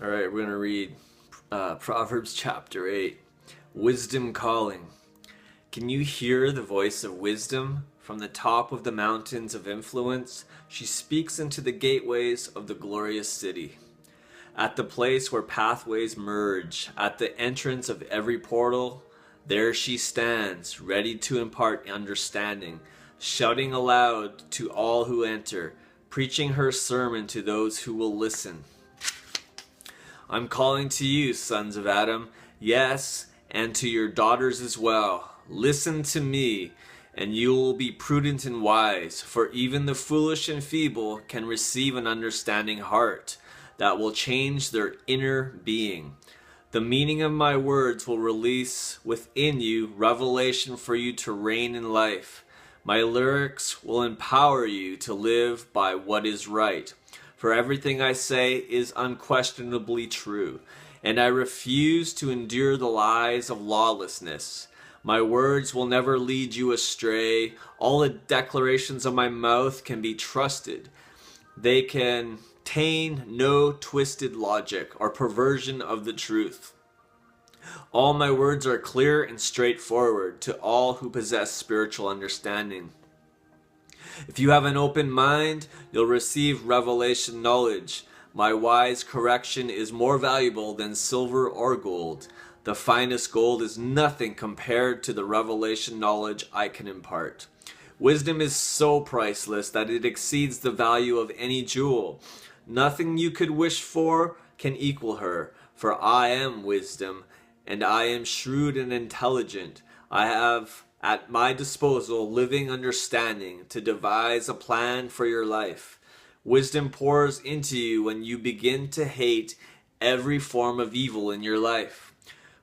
All right, we're going to read Proverbs chapter 8. Wisdom calling. Can you hear the voice of wisdom? From the top of the mountains of influence, she speaks into the gateways of the glorious city. At the place where pathways merge, at the entrance of every portal, there she stands, ready to impart understanding, shouting aloud to all who enter, preaching her sermon to those who will listen. I'm calling to you, sons of Adam, yes, and to your daughters as well. Listen to me, and you will be prudent and wise, for even the foolish and feeble can receive an understanding heart that will change their inner being. The meaning of my words will release within you revelation for you to reign in life. My lyrics will empower you to live by what is right. For everything I say is unquestionably true, and I refuse to endure the lies of lawlessness. My words will never lead you astray. All the declarations of my mouth can be trusted. They contain no twisted logic or perversion of the truth. All my words are clear and straightforward to all who possess spiritual understanding. If you have an open mind, you'll receive revelation knowledge. My wise correction is more valuable than silver or gold. The finest gold is nothing compared to the revelation knowledge I can impart. Wisdom is so priceless that it exceeds the value of any jewel. Nothing you could wish for can equal her, for I am wisdom, and I am shrewd and intelligent. I have at my disposal living understanding to devise a plan for your life. Wisdom pours into you when you begin to hate every form of evil in your life.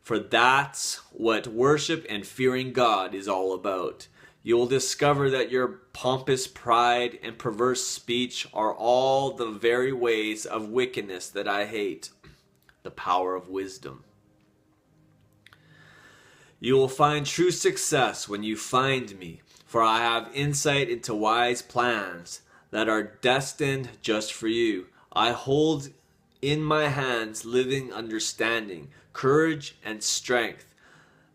For that's what worship and fearing God is all about. You will discover that your pompous pride and perverse speech are all the very ways of wickedness that I hate. The power of wisdom. You will find true success when you find me, for I have insight into wise plans that are destined just for you. I hold in my hands living understanding, courage, and strength.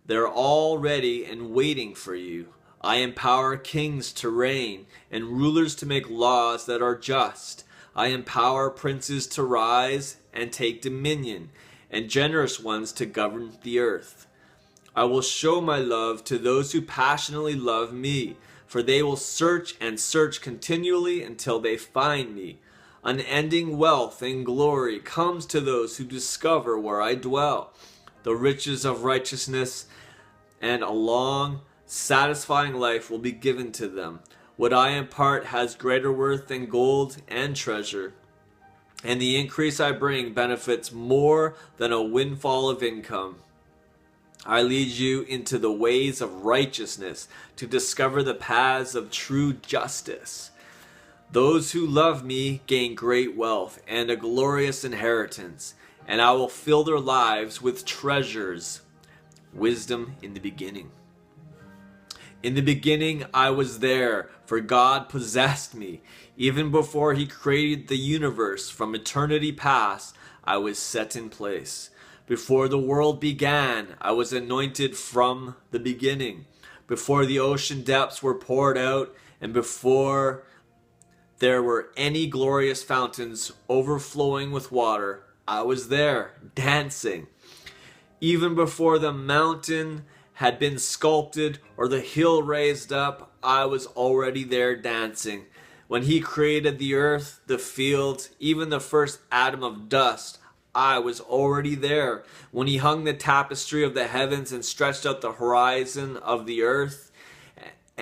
They're all ready and waiting for you. I empower kings to reign and rulers to make laws that are just. I empower princes to rise and take dominion, and generous ones to govern the earth. I will show my love to those who passionately love me, for they will search and search continually until they find me. Unending wealth and glory comes to those who discover where I dwell. The riches of righteousness and a long, satisfying life will be given to them. What I impart has greater worth than gold and treasure, and the increase I bring benefits more than a windfall of income. I lead you into the ways of righteousness to discover the paths of true justice. Those who love me gain great wealth and a glorious inheritance, and I will fill their lives with treasures. Wisdom in the beginning. In the beginning I was there, for God possessed me. Even before he created the universe from eternity past, I was set in place. Before the world began, I was anointed from the beginning. Before the ocean depths were poured out, and before there were any glorious fountains overflowing with water, I was there, dancing. Even before the mountain had been sculpted or the hill raised up, I was already there dancing. When he created the earth, the fields, even the first atom of dust, I was already there. When he hung the tapestry of the heavens and stretched out the horizon of the earth,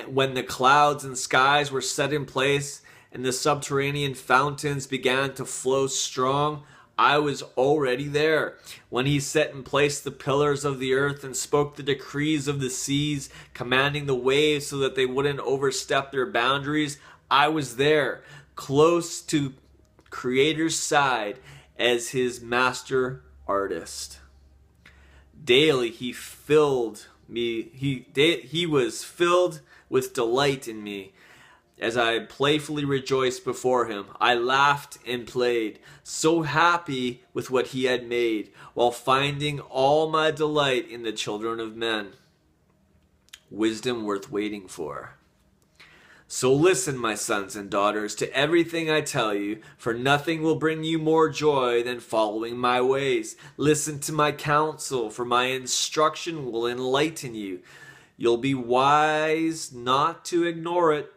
when the clouds and skies were set in place and the subterranean fountains began to flow strong, I was already there. When he set in place the pillars of the earth and spoke the decrees of the seas, commanding the waves so that they wouldn't overstep their boundaries, I was there, close to Creator's side as his master artist. Daily he filled me, he was filled with delight in me. as I playfully rejoiced before him. I laughed and played, so happy with what he had made, while finding all my delight in the children of men. Wisdom worth waiting for. So listen, my sons and daughters, to everything I tell you, for nothing will bring you more joy than following my ways. Listen to my counsel, for my instruction will enlighten you. You'll be wise not to ignore it.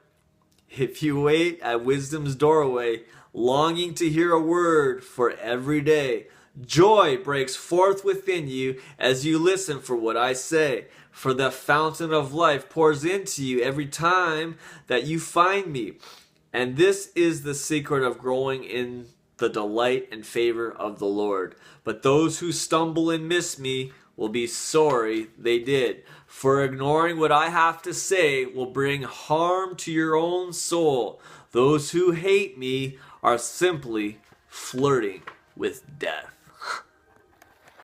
If you wait at wisdom's doorway, longing to hear a word for every day, joy breaks forth within you as you listen for what I say. For the fountain of life pours into you every time that you find me. And this is the secret of growing in the delight and favor of the Lord. But those who stumble and miss me will be sorry they did. For ignoring what I have to say will bring harm to your own soul. Those who hate me are simply flirting with death.